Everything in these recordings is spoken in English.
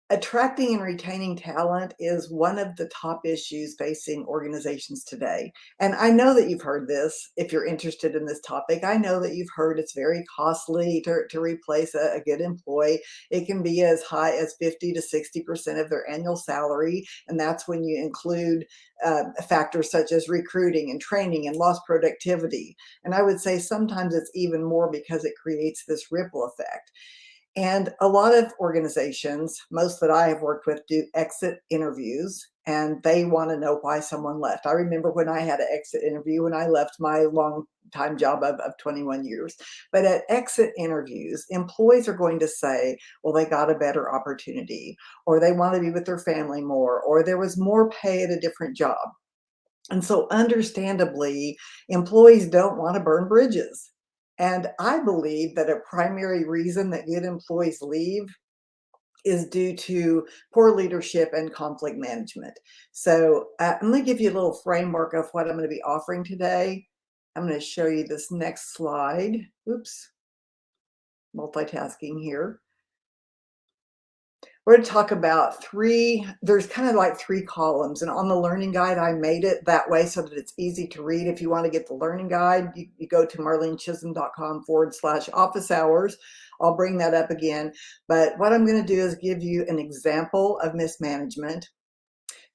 Attracting and retaining talent is one of the top issues facing organizations today. And I know that you've heard this if you're interested in this topic. I know that you've heard it's very costly to replace a good employee. It can be as high as 50 to 60% of their annual salary. And that's when you include factors such as recruiting and training and lost productivity. And I would say sometimes it's even more because it creates this ripple effect. And a lot of organizations, most that I have worked with, do exit interviews and they want to know why someone left. I remember when I had an exit interview when I left my long time job of 21 years. But at exit interviews, employees are going to say, well, they got a better opportunity, or they want to be with their family more, or there was more pay at a different job. And so, understandably, employees don't want to burn bridges. And I believe that a primary reason that good employees leave is due to poor leadership and conflict management. So, I'm going to give you a little framework of what I'm going to be offering today. I'm going to show you this next slide. Oops, multitasking here. We're going to talk about there's kind of like three columns. And on the learning guide, I made it that way so that it's easy to read. If you want to get the learning guide, you go to marlenechisholm.com/office hours. I'll bring that up again. But what I'm going to do is give you an example of mismanagement,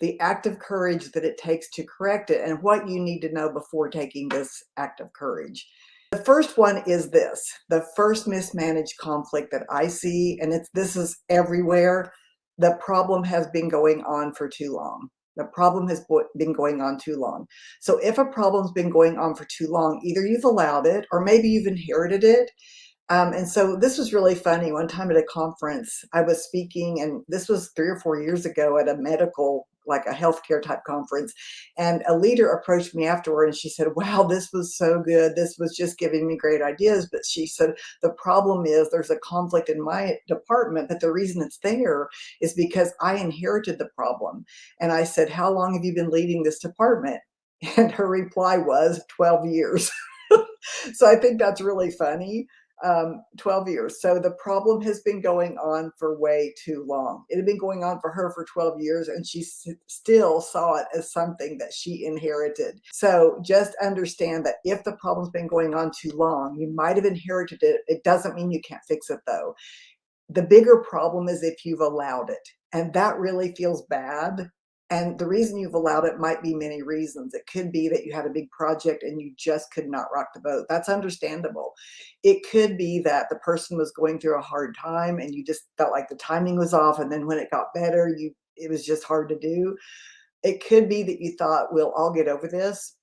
the act of courage that it takes to correct it, and what you need to know before taking this act of courage. The first one is this, the first mismanaged conflict that I see, and this is everywhere. The problem has been going on for too long. The problem has been going on too long. So if a problem's been going on for too long, either you've allowed it or maybe you've inherited it. And so this was really funny. One time at a conference, I was speaking, and this was 3 or 4 years ago at a medical, like a healthcare type conference. And a leader approached me afterward and she said, wow, this was so good. This was just giving me great ideas. But she said, the problem is there's a conflict in my department, but the reason it's there is because I inherited the problem. And I said, how long have you been leading this department? And her reply was 12 years. So I think that's really funny. 12 years. So the problem has been going on for way too long. It had been going on for her for 12 years, and she still saw it as something that she inherited. So just understand that if the problem's been going on too long, you might have inherited it. It doesn't mean you can't fix it, though. The bigger problem is if you've allowed it, and that really feels bad. And the reason you've allowed it might be many reasons. It could be that you had a big project and you just could not rock the boat. That's understandable. It could be that the person was going through a hard time and you just felt like the timing was off. And then when it got better, it was just hard to do. It could be that you thought, we'll all get over this,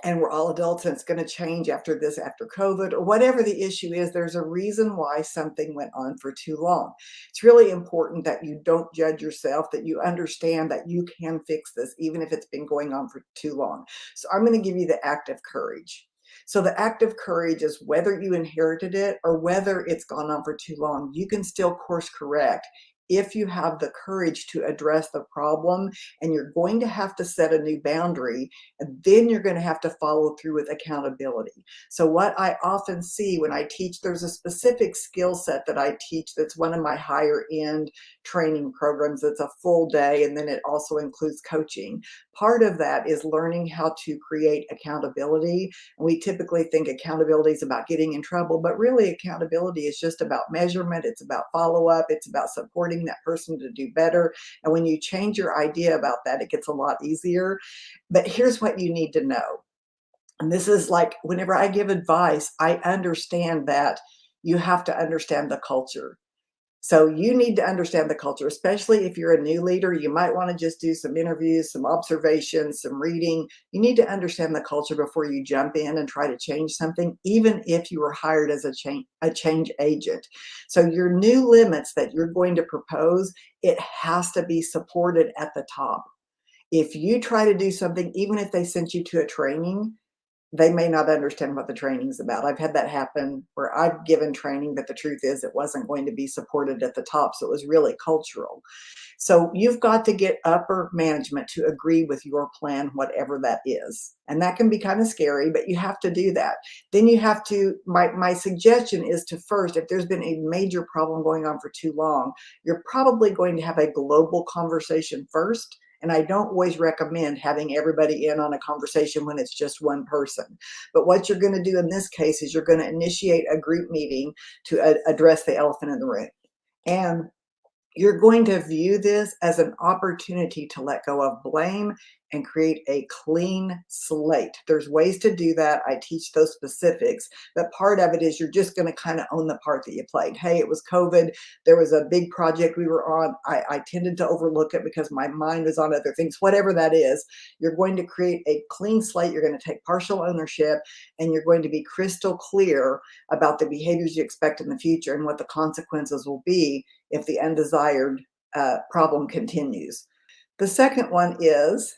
and we're all adults and it's going to change after this, after COVID, or whatever the issue is. There's a reason why something went on for too long. It's really important that you don't judge yourself, that you understand that you can fix this, even if it's been going on for too long. So I'm going to give you the act of courage. So the act of courage is whether you inherited it or whether it's gone on for too long, you can still course correct if you have the courage to address the problem. And you're going to have to set a new boundary, and then you're going to have to follow through with accountability. So what I often see when I teach, there's a specific skill set that I teach that's one of my higher end training programs. It's a full day, and then it also includes coaching. Part of that is learning how to create accountability. And we typically think accountability is about getting in trouble, but really accountability is just about measurement. It's about follow-up. It's about supporting that person to do better. And when you change your idea about that, it gets a lot easier. But here's what you need to know. And this is like, whenever I give advice, I understand that you have to understand the culture. So you need to understand the culture, especially if you're a new leader. You might want to just do some interviews, some observations, some reading. You need to understand the culture before you jump in and try to change something, even if you were hired as a change agent. So your new limits that you're going to propose, it has to be supported at the top. If you try to do something, even if they sent you to a training, they may not understand what the training is about. I've had that happen where I've given training, but the truth is it wasn't going to be supported at the top. So it was really cultural. So you've got to get upper management to agree with your plan, whatever that is. And that can be kind of scary, but you have to do that. Then you have to, my suggestion is to first, if there's been a major problem going on for too long, you're probably going to have a global conversation first. And I don't always recommend having everybody in on a conversation when it's just one person. But what you're going to do in this case is you're going to initiate a group meeting to address the elephant in the room. And you're going to view this as an opportunity to let go of blame and create a clean slate. There's ways to do that. I teach those specifics, but part of it is you're just going to kind of own the part that you played. Hey, it was COVID. There was a big project we were on. I tended to overlook it because my mind was on other things, whatever that is. You're going to create a clean slate. You're going to take partial ownership, and you're going to be crystal clear about the behaviors you expect in the future and what the consequences will be if the undesired problem continues. The second one is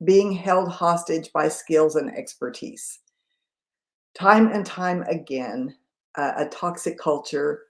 being held hostage by skills and expertise. Time and time again, a toxic culture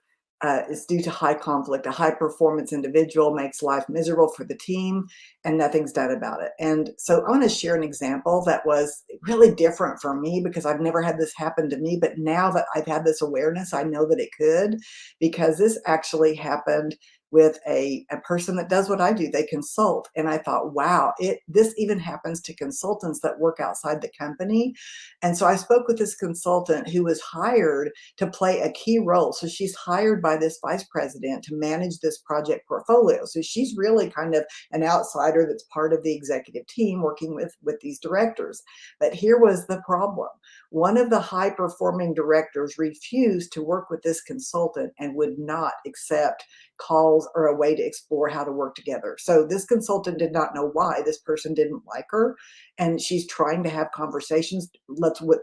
is due to high conflict. A high performance individual makes life miserable for the team and nothing's done about it. And so I want to share an example that was really different for me because I've never had this happen to me. But now that I've had this awareness, I know that it could, because this actually happened with a person that does what I do. They consult. And I thought, wow, this even happens to consultants that work outside the company. And so I spoke with this consultant who was hired to play a key role. So she's hired by this vice president to manage this project portfolio. So she's really kind of an outsider that's part of the executive team working with these directors. But here was the problem. One of the high performing directors refused to work with this consultant and would not accept calls or a way to explore how to work together. So this consultant did not know why this person didn't like her, and she's trying to have conversations. Let's work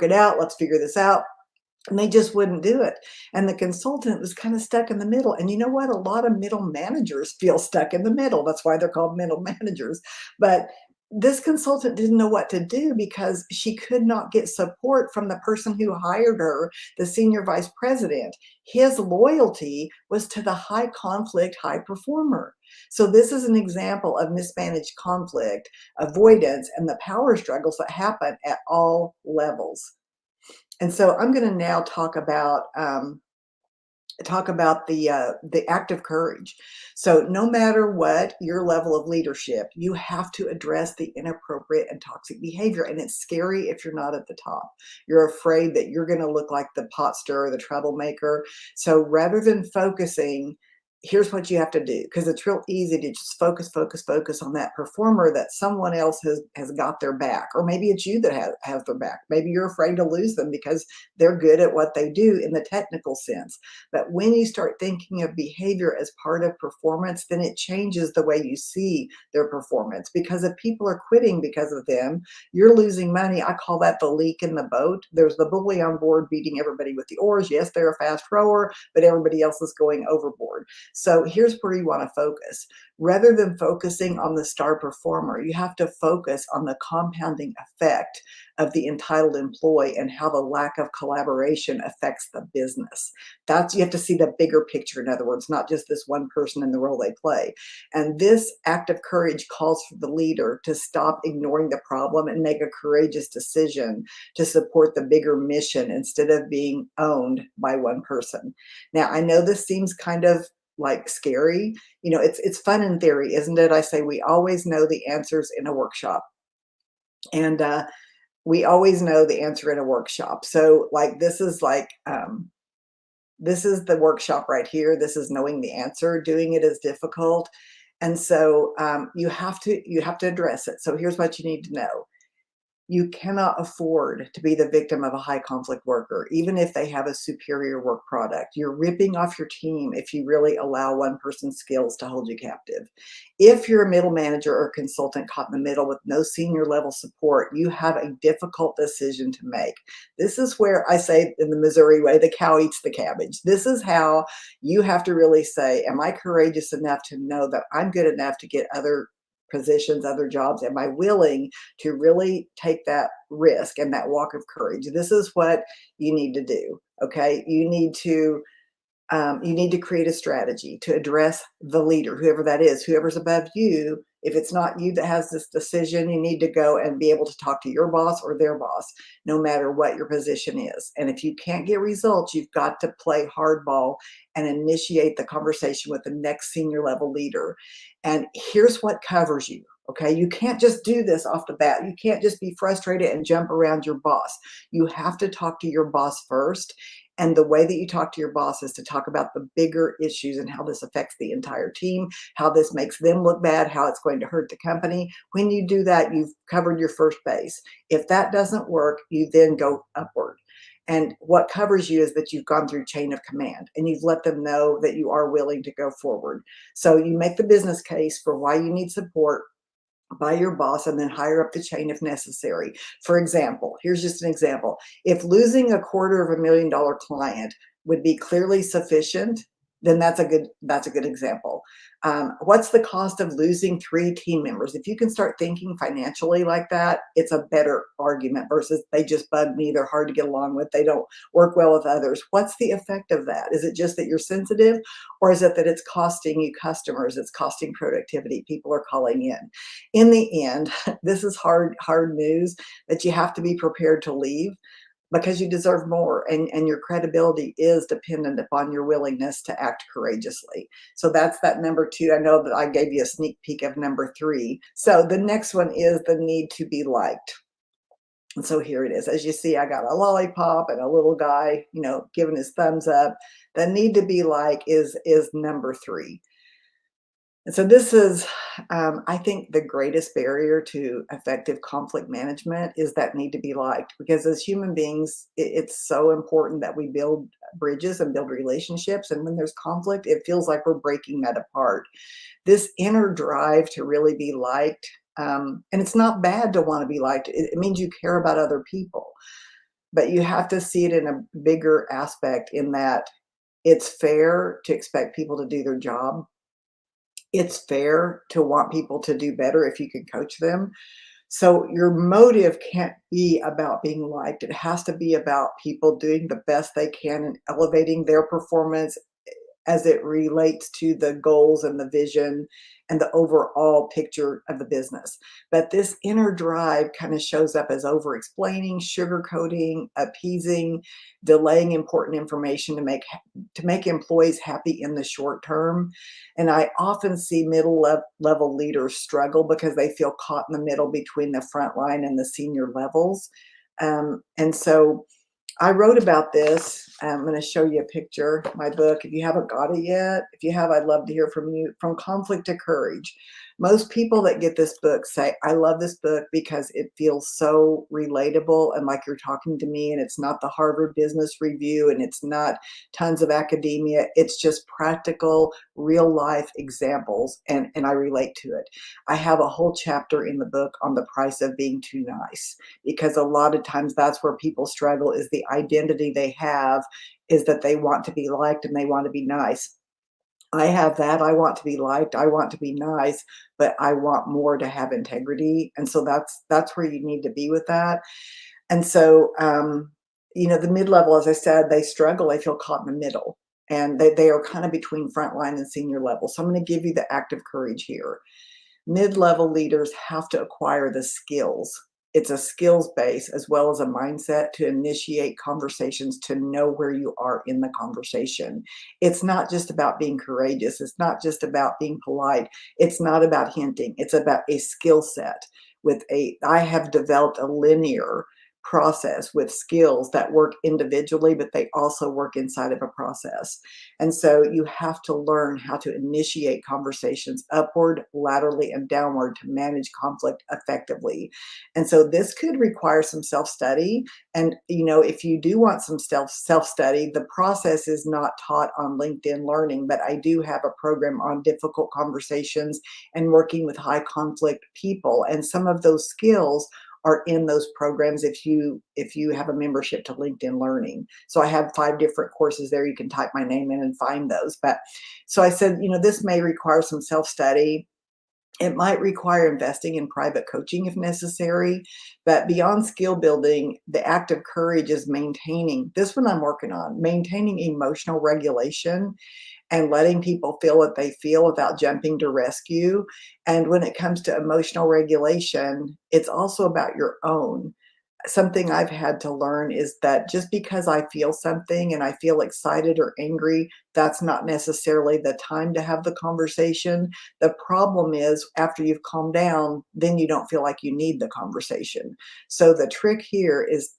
it out. Let's figure this out. And they just wouldn't do it. And the consultant was kind of stuck in the middle. And you know what? A lot of middle managers feel stuck in the middle. That's why they're called middle managers. But this consultant didn't know what to do because she could not get support from the person who hired her, the senior vice president. His loyalty was to the high conflict, high performer. So this is an example of mismanaged conflict, avoidance, and the power struggles that happen at all levels. And so I'm going to now talk about the act of courage. So no matter what your level of leadership, you have to address the inappropriate and toxic behavior. And it's scary if you're not at the top. You're afraid that you're going to look like the pot stirrer, the troublemaker. So rather than focusing, here's what you have to do, because it's real easy to just focus on that performer that someone else has got their back, or maybe it's you that has their back. Maybe you're afraid to lose them because they're good at what they do in the technical sense. But when you start thinking of behavior as part of performance, then it changes the way you see their performance. Because if people are quitting because of them, you're losing money. I call that the leak in the boat. There's the bully on board beating everybody with the oars. Yes, they're a fast rower, but everybody else is going overboard. So here's where you want to focus. Rather than focusing on the star performer, you have to focus on the compounding effect of the entitled employee and how the lack of collaboration affects the business. You have to see the bigger picture, in other words, not just this one person in the role they play. And this act of courage calls for the leader to stop ignoring the problem and make a courageous decision to support the bigger mission instead of being owned by one person. Now, I know this seems kind of like scary. It's fun in theory, isn't it? I say we always know the answers in a workshop. And we always know the answer in a workshop. So like this is the workshop right here. This is knowing the answer. Doing it is difficult. And so you have to address it. So here's what you need to know. You cannot afford to be the victim of a high conflict worker, even if they have a superior work product. You're ripping off your team if you really allow one person's skills to hold you captive. If you're a middle manager or consultant caught in the middle with no senior level support, you have a difficult decision to make. This is where I say, in the Missouri way, the cow eats the cabbage. This is how you have to really say, am I courageous enough to know that I'm good enough to get other positions, other jobs? Am I willing to really take that risk and that walk of courage? This is what you need to do. Okay. You need to create a strategy to address the leader, whoever that is, whoever's above you. If it's not you that has this decision, you need to go and be able to talk to your boss or their boss, no matter what your position is. And if you can't get results, you've got to play hardball and initiate the conversation with the next senior level leader. And here's what covers you. Okay, you can't just do this off the bat. You can't just be frustrated and jump around your boss. You have to talk to your boss first, and the way that you talk to your boss is to talk about the bigger issues and how this affects the entire team, how this makes them look bad, how it's going to hurt the company. When you do that, you've covered your first base. If that doesn't work, you then go upward. And what covers you is that you've gone through chain of command and you've let them know that you are willing to go forward. So you make the business case for why you need support by your boss and then higher up the chain if necessary. For example, here's just an example. If losing $250,000 client would be clearly sufficient, then that's a good example. What's the cost of losing 3 team members? If you can start thinking financially like that, it's a better argument versus they just bug me, they're hard to get along with, they don't work well with others. What's the effect of that? Is it just that you're sensitive, or is it that it's costing you customers, it's costing productivity, people are calling in? In the end, this is hard news that you have to be prepared to leave because you deserve more, and your credibility is dependent upon your willingness to act courageously. So that's that number 2. I know that I gave you a sneak peek of number 3. So the next one is the need to be liked. And so here it is. As you see, I got a lollipop and a little guy, giving his thumbs up. The need to be like is number 3. And so this is, I think, the greatest barrier to effective conflict management is that need to be liked. Because as human beings, it's so important that we build bridges and build relationships. And when there's conflict, it feels like we're breaking that apart. This inner drive to really be liked, and it's not bad to want to be liked. It means you care about other people. But you have to see it in a bigger aspect, in that it's fair to expect people to do their job. It's fair to want people to do better if you can coach them. So your motive can't be about being liked. It has to be about people doing the best they can and elevating their performance as it relates to the goals and the vision and the overall picture of the business. But this inner drive kind of shows up as over explaining, sugarcoating, appeasing, delaying important information to make employees happy in the short term. And I often see level leaders struggle because they feel caught in the middle between the front line and the senior levels. And so I wrote about this. I'm going to show you a picture, my book. If you haven't got it yet, if you have, I'd love to hear from you. From Conflict to Courage. Most people that get this book say, I love this book because it feels so relatable and like you're talking to me, and it's not the Harvard Business Review and it's not tons of academia. It's just practical, real life examples, and I relate to it. I have a whole chapter in the book on the price of being too nice, because a lot of times that's where people struggle, is the identity they have is that they want to be liked and they want to be nice. I have that. I want to be liked. I want to be nice, but I want more to have integrity. And so that's where you need to be with that. And so, the mid-level, as I said, they struggle. They feel caught in the middle, and they are kind of between frontline and senior level. So I'm going to give you the active courage here. Mid-level leaders have to acquire the skills. It's a skills base as well as a mindset to initiate conversations, to know where you are in the conversation. It's not just about being courageous. It's not just about being polite. It's not about hinting. It's about a skill set. I have developed a linear process with skills that work individually, but they also work inside of a process. And so you have to learn how to initiate conversations upward, laterally, and downward to manage conflict effectively. And so this could require some self-study. And, if you do want some self-study, the process is not taught on LinkedIn Learning, but I do have a program on difficult conversations and working with high conflict people. And some of those skills are in those programs if you have a membership to LinkedIn Learning. So I have 5 different courses there. You can type my name in and find those. But so I said, this may require some self-study. It might require investing in private coaching if necessary, but beyond skill building, the act of courage is maintaining this one I'm working on, maintaining emotional regulation and letting people feel what they feel without jumping to rescue. And when it comes to emotional regulation, it's also about your own. Something I've had to learn is that just because I feel something and I feel excited or angry, that's not necessarily the time to have the conversation. The problem is after you've calmed down, then you don't feel like you need the conversation. So the trick here is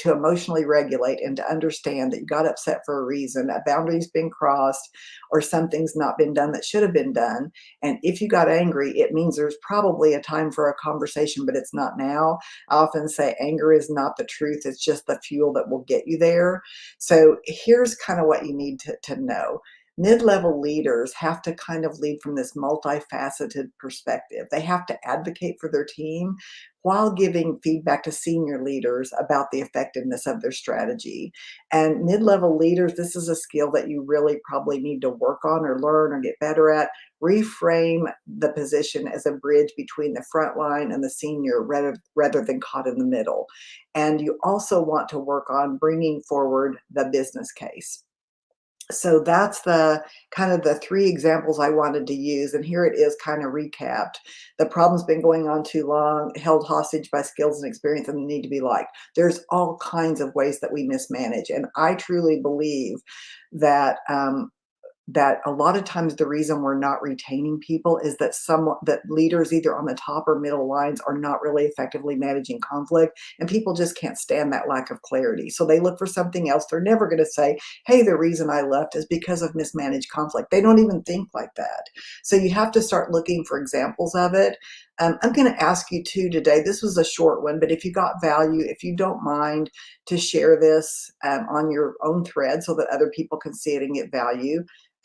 to emotionally regulate and to understand that you got upset for a reason, a boundary's been crossed, or something's not been done that should have been done. And if you got angry, it means there's probably a time for a conversation, but it's not now. I often say anger is not the truth, it's just the fuel that will get you there. So here's kind of what you need to know. Mid-level leaders have to kind of lead from this multifaceted perspective. They have to advocate for their team while giving feedback to senior leaders about the effectiveness of their strategy. And mid-level leaders, this is a skill that you really probably need to work on or learn or get better at. Reframe the position as a bridge between the front line and the senior rather than caught in the middle. And you also want to work on bringing forward the business case. So that's the kind of the three examples I wanted to use. And here it is kind of recapped. The problem's been going on too long, held hostage by skills and experience, and need to be liked. There's all kinds of ways that we mismanage. And I truly believe that that a lot of times the reason we're not retaining people is that that leaders either on the top or middle lines are not really effectively managing conflict, and people just can't stand that lack of clarity, so they look for something else. They're never going to say, hey, the reason I left is because of mismanaged conflict. They don't even think like that. So you have to start looking for examples of it. I'm going to ask you too today, this was a short one, but if you got value, if you don't mind to share this on your own thread so that other people can see it and get value,